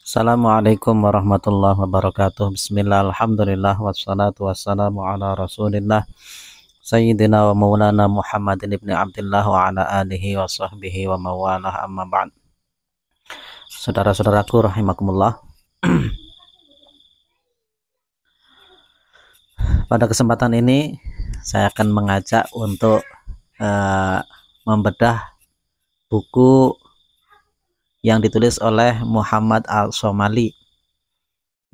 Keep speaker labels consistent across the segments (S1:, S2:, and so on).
S1: Assalamualaikum warahmatullahi wabarakatuh. Bismillah, alhamdulillah, wassalatu wassalamu ala rasulillah Sayyidina wa maulana Muhammadin ibni Abdullah wa ala alihi wa sahbihi wa mawalah, amma ba'd. Saudara-saudaraku rahimakumullah, pada kesempatan ini saya akan mengajak untuk membedah buku yang ditulis oleh Muhammad Al-Somali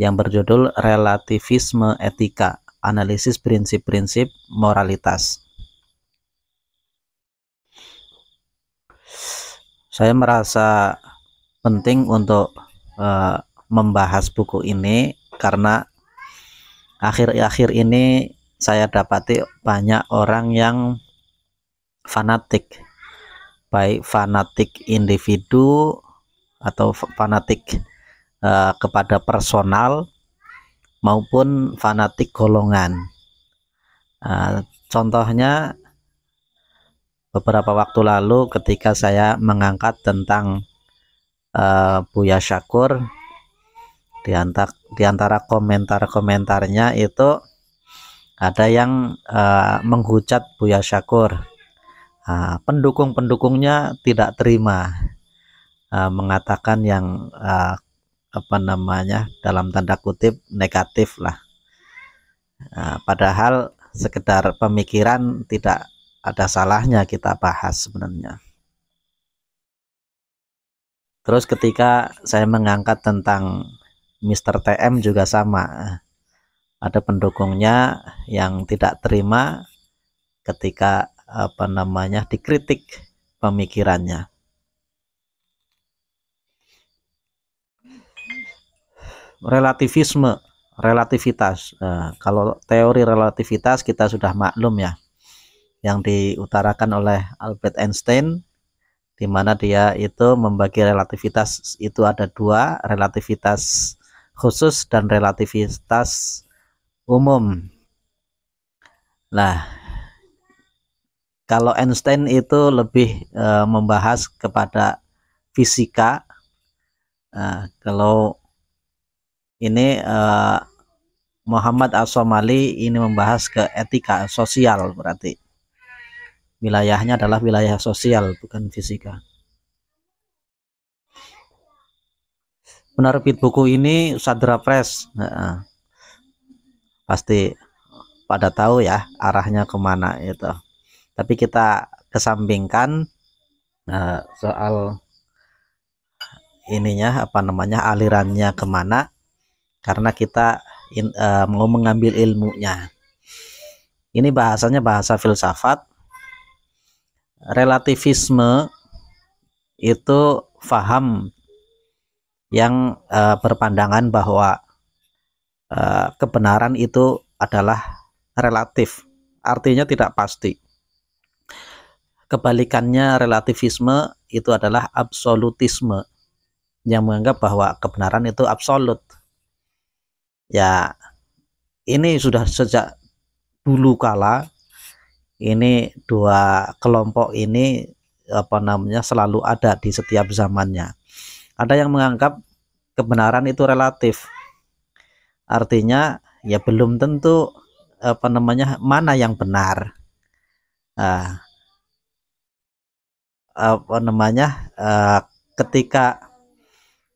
S1: yang berjudul Relativisme Etika, Analisis Prinsip-Prinsip Moralitas. Saya merasa penting untuk membahas buku ini karena akhir-akhir ini saya dapati banyak orang yang fanatik, baik fanatik individu atau fanatik kepada personal maupun fanatik golongan. Contohnya beberapa waktu lalu ketika saya mengangkat tentang Buya Syakur, di antara komentar-komentarnya itu ada yang menghujat Buya Syakur. Pendukung-pendukungnya tidak terima, mengatakan yang dalam tanda kutip negatif lah. Padahal sekedar pemikiran tidak ada salahnya kita bahas sebenarnya. Terus ketika saya mengangkat tentang Mr. TM juga sama, ada pendukungnya yang tidak terima ketika dikritik pemikirannya. Relativitas. Kalau teori relativitas kita sudah maklum ya, yang diutarakan oleh Albert Einstein, di mana dia itu membagi relativitas itu ada dua, relativitas khusus dan relativitas umum. Nah, kalau Einstein itu lebih membahas kepada fisika, kalau ini Muhammad Al-Somali ini membahas ke etika sosial, berarti wilayahnya adalah wilayah sosial, bukan fisika. Penerbit buku ini Sadra Press. Pasti pada tahu ya arahnya kemana itu. Tapi kita kesampingkan soal ininya alirannya kemana, karena kita mau mengambil ilmunya. Ini bahasanya bahasa filsafat. Relativisme itu faham yang berpandangan bahwa kebenaran itu adalah relatif, artinya tidak pasti. Kebalikannya relativisme itu adalah absolutisme, yang menganggap bahwa kebenaran itu absolut. Ya, ini sudah sejak dulu kala, ini dua kelompok ini selalu ada di setiap zamannya. Ada yang menganggap kebenaran itu relatif, artinya ya belum tentu mana yang benar. Ketika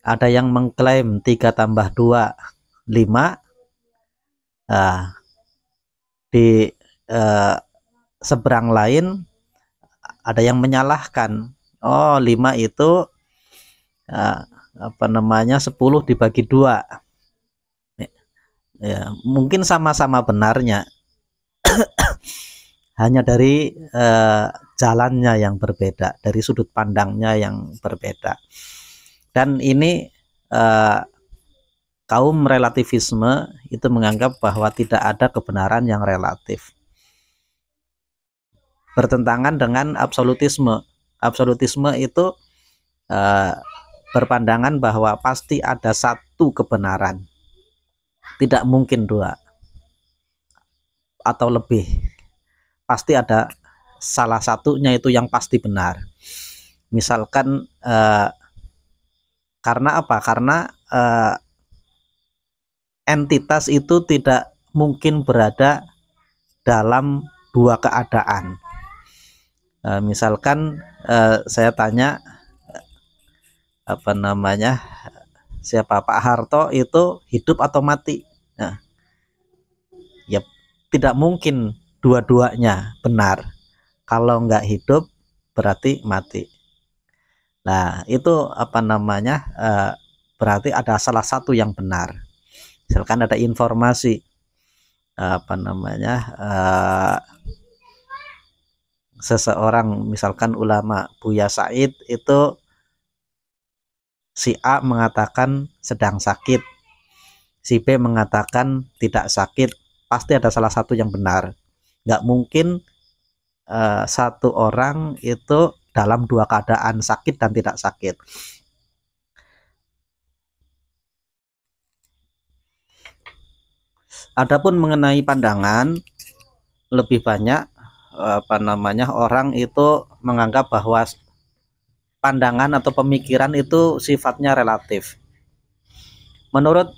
S1: ada yang mengklaim 3 tambah 2 5, di seberang lain ada yang menyalahkan, 5 itu 10 dibagi 2. Ya, mungkin sama-sama benarnya, hanya dari jalannya yang berbeda, dari sudut pandangnya yang berbeda. Dan ini kaum relativisme itu menganggap bahwa tidak ada kebenaran yang relatif, bertentangan dengan absolutisme. Absolutisme itu berpandangan bahwa pasti ada satu kebenaran, tidak mungkin 2 atau lebih, pasti ada salah satunya itu yang pasti benar. Misalkan karena apa? Karena entitas itu tidak mungkin berada dalam dua keadaan. Misalkan saya tanya siapa Pak Harto itu hidup atau mati? Nah, ya tidak mungkin dua-duanya benar. Kalau nggak hidup berarti mati. Nah, itu berarti ada salah satu yang benar. Misalkan ada informasi seseorang, misalkan ulama Buya Said itu si A mengatakan sedang sakit, si B mengatakan tidak sakit, pasti ada salah satu yang benar. Nggak mungkin satu orang itu dalam dua keadaan, sakit dan tidak sakit. Adapun mengenai pandangan, lebih banyak orang itu menganggap bahwa pandangan atau pemikiran itu sifatnya relatif. Menurut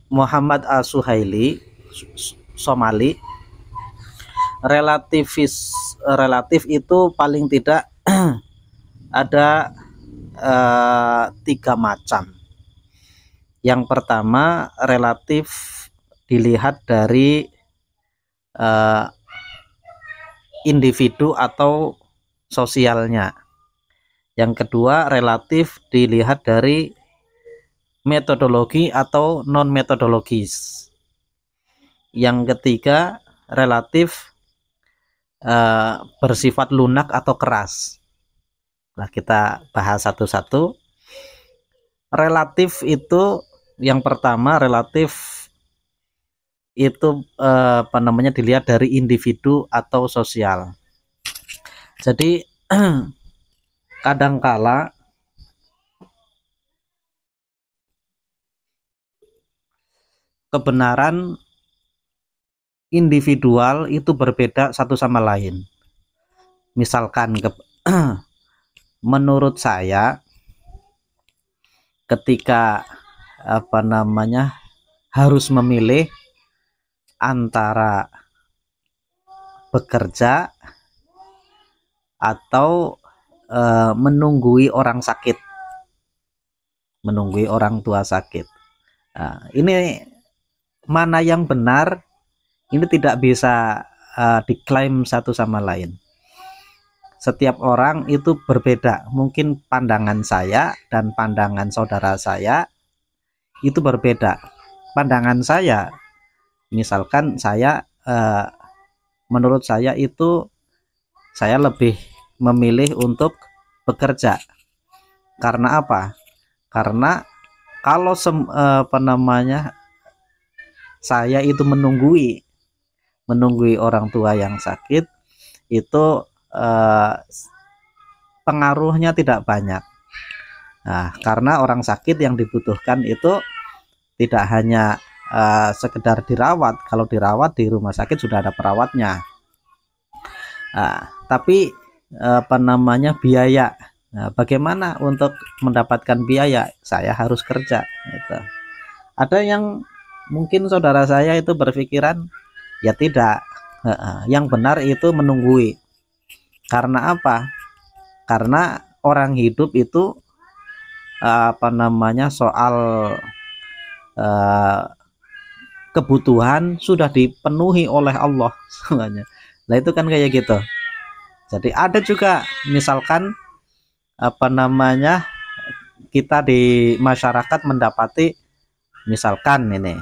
S1: Muhammad As-Suhaili Somali, relatif itu paling tidak ada 3 macam. Yang pertama, relatif dilihat dari individu atau sosialnya. Yang kedua, relatif dilihat dari metodologi atau non metodologis. Yang ketiga, relatif bersifat lunak atau keras. Nah, kita bahas satu-satu. Relatif itu yang pertama, relatif itu dilihat dari individu atau sosial. Jadi kadangkala kebenaran individual itu berbeda satu sama lain. Misalkan menurut saya ketika harus memilih antara bekerja atau menunggui orang sakit, menunggui orang tua sakit. Nah, ini mana yang benar? Ini tidak bisa diklaim satu sama lain. Setiap orang itu berbeda. Mungkin pandangan saya dan pandangan saudara saya itu berbeda. Pandangan saya, misalkan saya menurut saya itu saya lebih memilih untuk bekerja. Karena apa? Karena kalau saya itu menunggui orang tua yang sakit, itu pengaruhnya tidak banyak. Nah, karena orang sakit yang dibutuhkan itu tidak hanya sekedar dirawat. Kalau dirawat di rumah sakit sudah ada perawatnya. Nah, tapi biaya. Nah, bagaimana untuk mendapatkan biaya? Saya harus kerja. Gitu. Ada yang mungkin saudara saya itu berpikiran ya tidak. Yang benar itu menunggui. Karena apa? Karena orang hidup itu soal kebutuhan sudah dipenuhi oleh Allah semuanya. Nah, itu kan kayak gitu. Jadi ada juga misalkan kita di masyarakat mendapati misalkan ini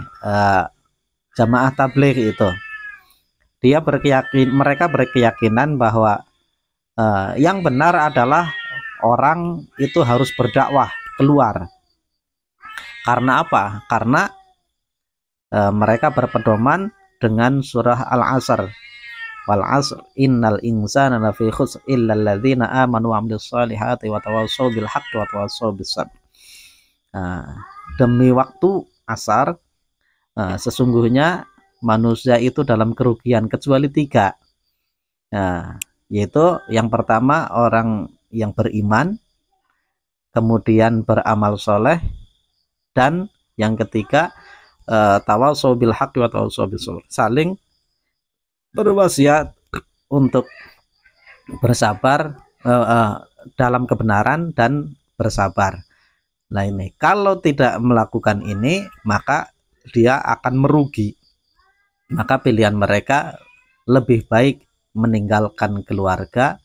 S1: jamaah tabligh itu mereka berkeyakinan bahwa yang benar adalah orang itu harus berdakwah keluar. Karena apa? Karena mereka berpedoman dengan surah Al-Asr. Wal 'asr innal insana lafi khusr illa alladzina amanu wa 'amilus shalihati wa tawassaw bil haqqi wa tawassaw bis sabr. Demi waktu asar, sesungguhnya manusia itu dalam kerugian kecuali 3. Yaitu yang pertama orang yang beriman, kemudian beramal soleh, Dan yang ketiga, tawasau bil haqqi wa tawasau bis sabr, saling berwasiat untuk bersabar dalam kebenaran dan bersabar. Nah ini kalau tidak melakukan ini maka dia akan merugi. Maka pilihan mereka lebih baik meninggalkan keluarga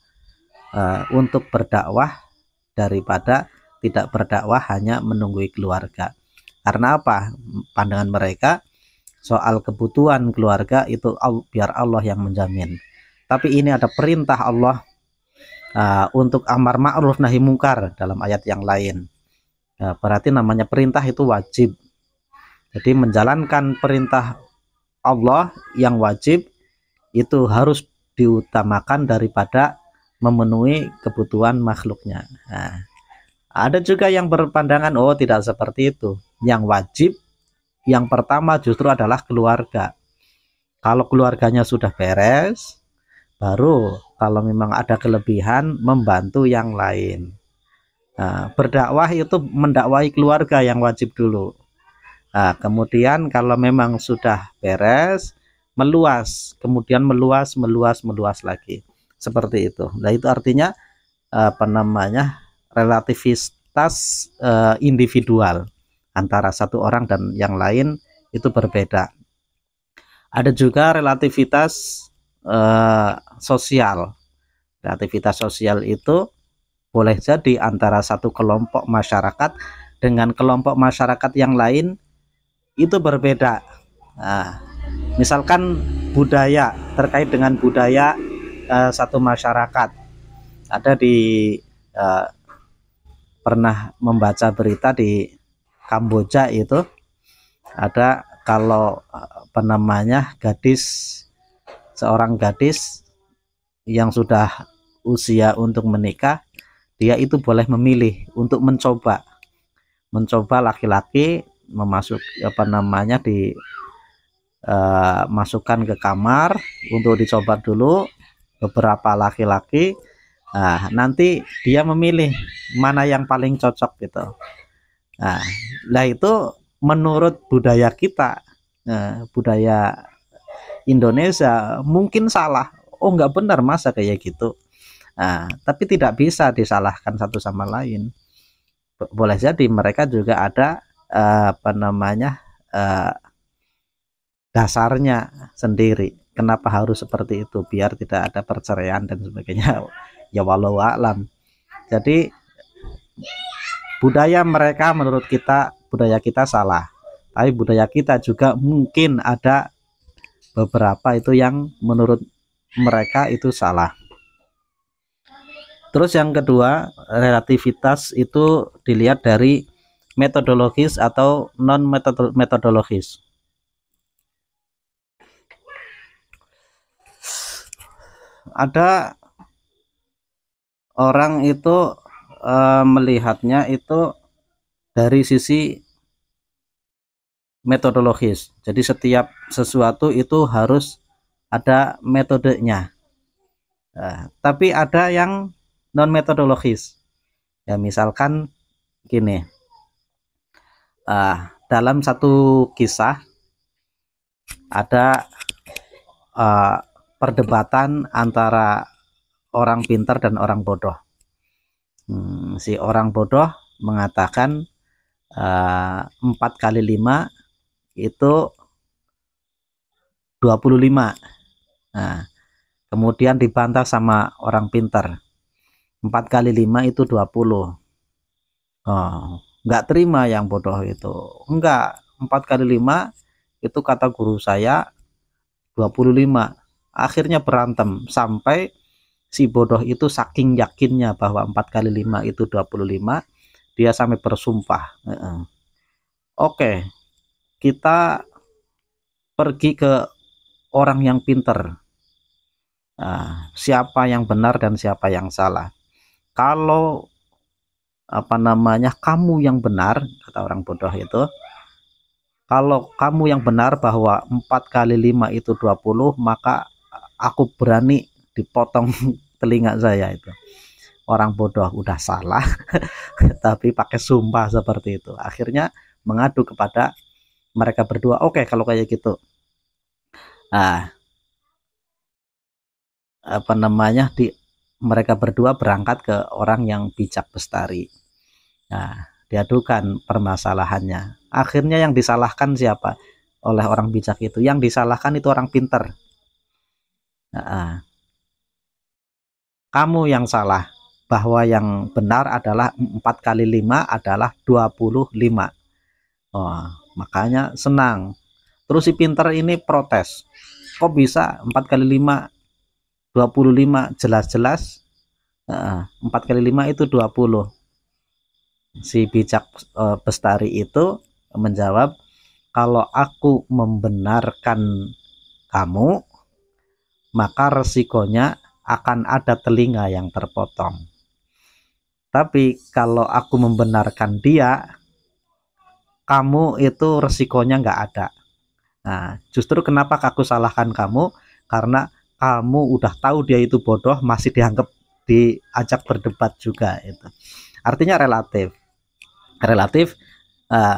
S1: untuk berdakwah daripada tidak berdakwah hanya menunggui keluarga. Karena apa? Pandangan mereka soal kebutuhan keluarga itu biar Allah yang menjamin. Tapi ini ada perintah Allah untuk amar ma'ruf nahi mungkar dalam ayat yang lain. Berarti namanya perintah itu wajib. Jadi menjalankan perintah Allah yang wajib itu harus diutamakan daripada memenuhi kebutuhan makhluknya. Nah, ada juga yang berpandangan oh tidak seperti itu. Yang wajib yang pertama justru adalah keluarga. Kalau keluarganya sudah beres, baru kalau memang ada kelebihan membantu yang lain. Nah, berdakwah itu mendakwai keluarga yang wajib dulu. Nah, kemudian kalau memang sudah beres, meluas, kemudian meluas lagi, seperti itu. Nah itu artinya apa namanya relativitas individual antara satu orang dan yang lain itu berbeda. Ada juga relativitas sosial. Relativitas sosial itu boleh jadi antara satu kelompok masyarakat dengan kelompok masyarakat yang lain itu berbeda. Nah, misalkan budaya, terkait dengan budaya satu masyarakat. Ada di pernah membaca berita di Kamboja itu ada kalau apa namanya seorang gadis yang sudah usia untuk menikah, dia itu boleh memilih untuk mencoba laki-laki masukkan ke kamar untuk dicoba dulu beberapa laki-laki. Nah, nanti dia memilih mana yang paling cocok gitu. Nah itu menurut budaya kita, budaya Indonesia mungkin salah. Oh nggak benar masa kayak gitu. Tapi tidak bisa disalahkan satu sama lain. Boleh jadi mereka juga ada dasarnya sendiri. Kenapa harus seperti itu? Biar tidak ada perceraian dan sebagainya. Ya walau alam. Jadi budaya mereka menurut kita, budaya kita salah. Tapi budaya kita juga mungkin ada beberapa itu yang menurut mereka itu salah. Terus yang kedua, relativitas itu dilihat dari metodologis atau non metodologis. Ada orang itu melihatnya itu dari sisi metodologis. Jadi setiap sesuatu itu harus ada metodenya. Tapi ada yang non metodologis. Ya misalkan gini, dalam satu kisah ada perdebatan antara orang pintar dan orang bodoh. Si orang bodoh mengatakan 4 kali 5 itu 25. Nah, kemudian dibantah sama orang pintar, 4 kali 5 itu 20. Enggak terima yang bodoh itu. Enggak, 4 kali 5 itu kata guru saya 25. Akhirnya berantem sampai si bodoh itu saking yakinnya bahwa 4 kali 5 itu 25, dia sampai bersumpah. Oke, kita pergi ke orang yang pintar. Siapa yang benar dan siapa yang salah. Kalau kamu yang benar, kata orang bodoh itu, kalau kamu yang benar bahwa 4 kali 5 itu 20, maka aku berani dipotong telinga saya itu. Orang bodoh udah salah tapi pakai sumpah seperti itu. Akhirnya mengadu kepada mereka berdua. Oke, kalau kayak gitu. Nah, apa namanya, mereka berdua berangkat ke orang yang bijak bestari. Nah, diadukan permasalahannya. Akhirnya yang disalahkan siapa? Oleh orang bijak itu. Yang disalahkan itu orang pinter. Nah, kamu yang salah, bahwa yang benar adalah 4 kali 5 adalah 25. Oh, makanya senang. Terus si pinter ini protes. Kok bisa 4 kali 5 25? Jelas-jelas 4 kali 5 itu 20. Si bijak bestari itu menjawab, kalau aku membenarkan kamu, maka resikonya akan ada telinga yang terpotong. Tapi kalau aku membenarkan dia, kamu itu resikonya nggak ada. Nah, justru kenapa aku salahkan kamu, karena kamu udah tahu dia itu bodoh, masih diajak berdebat juga. Itu artinya relatif.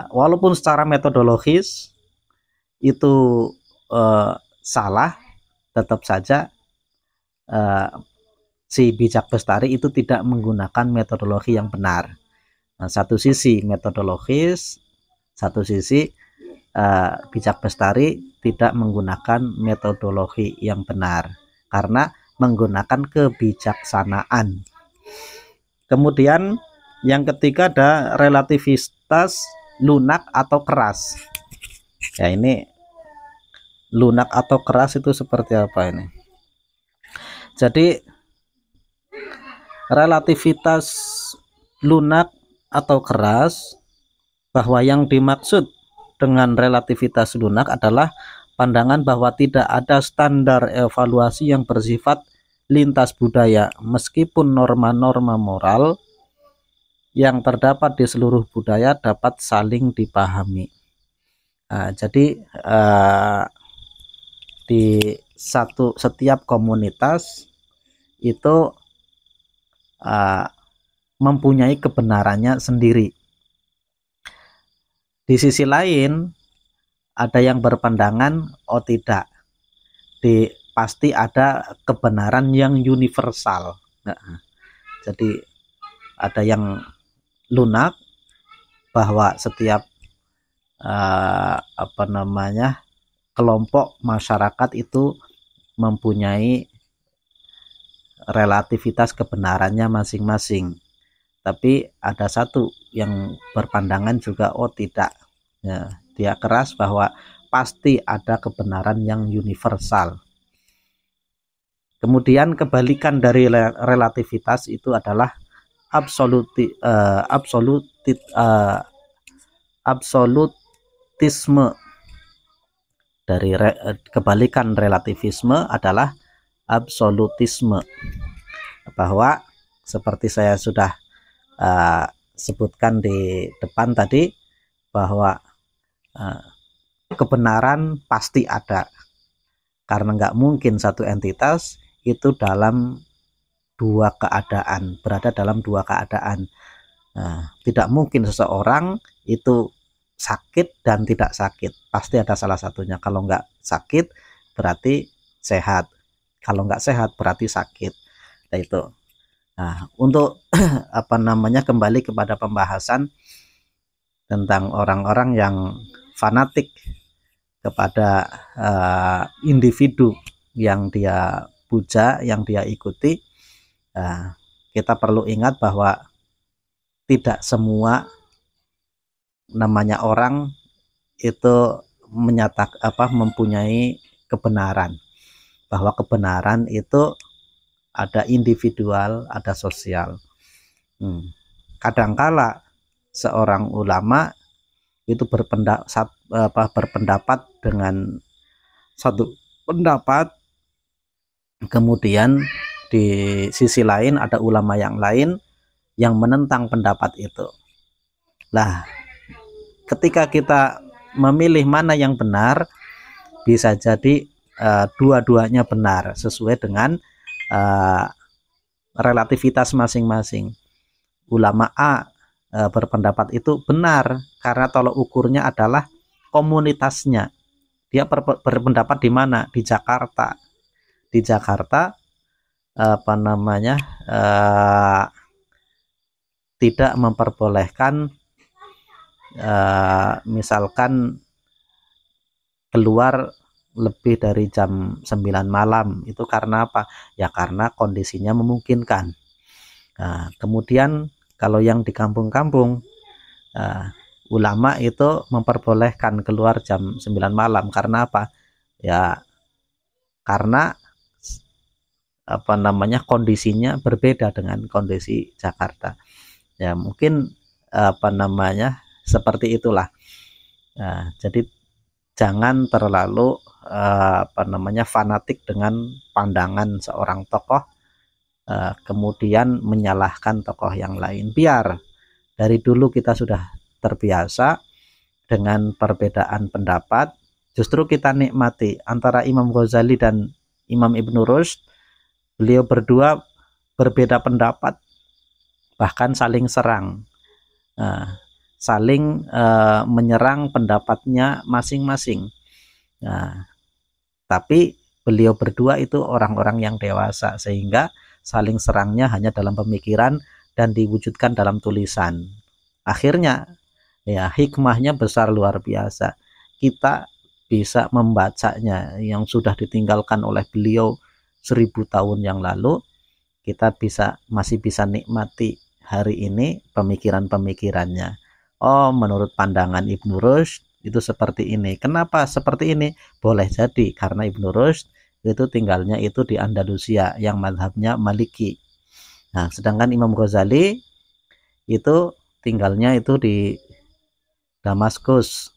S1: Walaupun secara metodologis itu salah, tetap saja si bijak bestari itu tidak menggunakan metodologi yang benar. Nah, satu sisi metodologis, satu sisi bijak bestari tidak menggunakan metodologi yang benar karena menggunakan kebijaksanaan. Kemudian yang ketiga ada relativitas lunak atau keras. Ya, ini lunak atau keras itu seperti apa ini? Jadi relativitas lunak atau keras, bahwa yang dimaksud dengan relativitas lunak adalah pandangan bahwa tidak ada standar evaluasi yang bersifat lintas budaya, meskipun norma-norma moral yang terdapat di seluruh budaya dapat saling dipahami. Nah, jadi di setiap komunitas itu mempunyai kebenarannya sendiri. Di sisi lain ada yang berpandangan, oh tidak, pasti ada kebenaran yang universal. Nah, jadi ada yang lunak, bahwa setiap kelompok masyarakat itu mempunyai relativitas kebenarannya masing-masing. Tapi ada satu yang berpandangan juga, oh tidak, ya, dia keras bahwa pasti ada kebenaran yang universal. Kemudian kebalikan dari relativitas itu adalah absolutisme. Dari kebalikan relativisme adalah absolutisme, bahwa seperti saya sudah sebutkan di depan tadi, bahwa kebenaran pasti ada, karena nggak mungkin satu entitas itu berada dalam dua keadaan. Tidak mungkin seseorang itu sakit dan tidak sakit, pasti ada salah satunya. Kalau nggak sakit berarti sehat, kalau nggak sehat berarti sakit. Nah, itu. Nah, untuk kembali kepada pembahasan tentang orang-orang yang fanatik kepada individu yang dia puja, yang dia ikuti, kita perlu ingat bahwa tidak semua namanya orang itu mempunyai kebenaran, bahwa kebenaran itu ada individual, ada sosial. Kadangkala seorang ulama itu berpendapat dengan satu pendapat, kemudian di sisi lain ada ulama yang lain yang menentang pendapat itu. Nah, ketika kita memilih mana yang benar, bisa jadi dua-duanya benar sesuai dengan relativitas masing-masing. Ulama A berpendapat itu benar karena tolok ukurnya adalah komunitasnya. Dia berpendapat di mana? Di Jakarta. Di Jakarta tidak memperbolehkan misalkan keluar lebih dari jam 9 malam. Itu karena apa? Ya karena kondisinya memungkinkan. Nah, kemudian kalau yang di kampung-kampung, ulama itu memperbolehkan keluar jam 9 malam. Karena apa? Ya karena kondisinya berbeda dengan kondisi Jakarta. Ya mungkin seperti itulah. Nah, jadi jangan terlalu fanatik dengan pandangan seorang tokoh, kemudian menyalahkan tokoh yang lain. Biar dari dulu kita sudah terbiasa dengan perbedaan pendapat, justru kita nikmati antara Imam Ghazali dan Imam Ibnu Rushd. Beliau berdua berbeda pendapat, bahkan saling serang, saling menyerang pendapatnya masing-masing. Nah, tapi beliau berdua itu orang-orang yang dewasa, sehingga saling serangnya hanya dalam pemikiran dan diwujudkan dalam tulisan. Akhirnya ya hikmahnya besar luar biasa. Kita bisa membacanya yang sudah ditinggalkan oleh beliau 1000 tahun yang lalu. Kita masih bisa nikmati hari ini pemikiran-pemikirannya. Oh, menurut pandangan Ibnu Rushd itu seperti ini. Kenapa seperti ini? Boleh jadi karena Ibnu Rushd itu tinggalnya itu di Andalusia yang mazhabnya Maliki. Nah, sedangkan Imam Ghazali itu tinggalnya itu di Damaskus.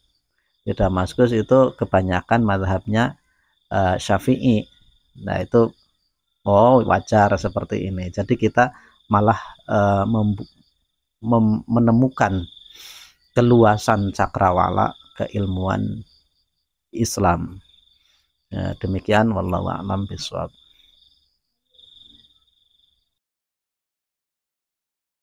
S1: Di Damaskus itu kebanyakan mazhabnya Syafi'i. Nah, itu wajar seperti ini. Jadi kita malah menemukan keluasan cakrawala keilmuan Islam. Ya, demikian wallahu a'lam bishawab.